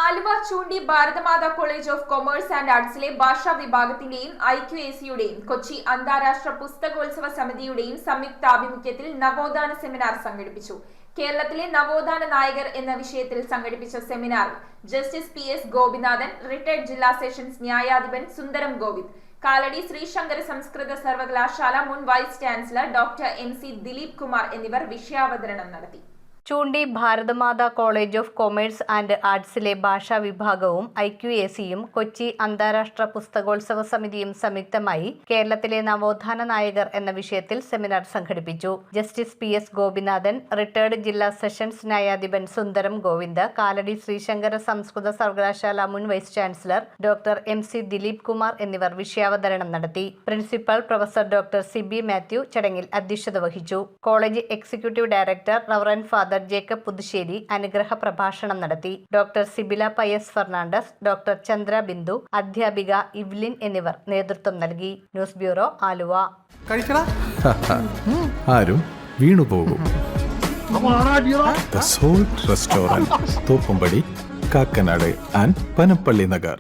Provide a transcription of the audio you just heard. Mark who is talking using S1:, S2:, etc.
S1: Aluva Choondi Bharathamatha college of commerce and ആർട്സിലെ ഭാഷാ വിഭാഗത്തിന്റെയും IQACയുടെയും കൊച്ചി അന്താരാഷ്ട്ര പുസ്തകോത്സവ സമിതിയുടെയും സംയുക്താഭിമുഖ്യത്തിൽ നവോത്ഥാന സെമിനാർ സംഘടിപ്പിച്ചു. കേരളത്തിലെ നവോത്ഥാന നായകർ എന്ന വിഷയത്തിൽ സംഘടിപ്പിച്ച സെമിനാറിൽ ജസ്റ്റിസ് PS ഗോപിനാഥൻ, റിട്ടയർഡ് ജില്ലാ സെഷൻസ് ന്യായാധിപൻ സുന്ദരം ഗോവിന്ദ്, കാലടി ശ്രീശങ്കര സംസ്കൃത സർവകലാശാല മുൻ vice chancellor doctor MC Dileep Kumar എന്നിവർ വിഷയാവതരണം നടത്തി.
S2: Choondi Bharathamatha college of commerce and ആർട്സിലെ ഭാഷാ വിഭാഗവും IQACയും കൊച്ചി അന്താരാഷ്ട്ര പുസ്തകോത്സവ സമിതിയും സംയുക്തമായി കേരളത്തിലെ നവോത്ഥാന നായകർ എന്ന വിഷയത്തിൽ സെമിനാർ സംഘടിപ്പിച്ചു. ജസ്റ്റിസ് PS ഗോപിനാഥൻ, റിട്ടയർഡ് ജില്ലാ സെഷൻസ് ന്യായാധിപൻ സുന്ദരം ഗോവിന്ദ്, കാലടി ശ്രീശങ്കര സംസ്കൃത സർവകലാശാല മുൻ vice chancellor doctor MC Dileep Kumar എന്നിവർ വിഷയാവതരണം നടത്തി. Principal professor doctor CB Mathew ചടങ്ങിൽ അധ്യക്ഷത വഹിച്ചു. College executive director reverend father Jacob Puthussery അനുഗ്രഹ പ്രഭാഷണം നടത്തി. Doctor Sibila Pius Fernandez, doctor Chandra Bindu, അധ്യാപിക ഇവ്ലിൻ എന്നിവർ നേതൃത്വം നൽകി. News bureau, Aluva.
S3: ആരും വീണുപോകും. Restaurant Thoppumpady, Kakkanad and Panampilly Nagar.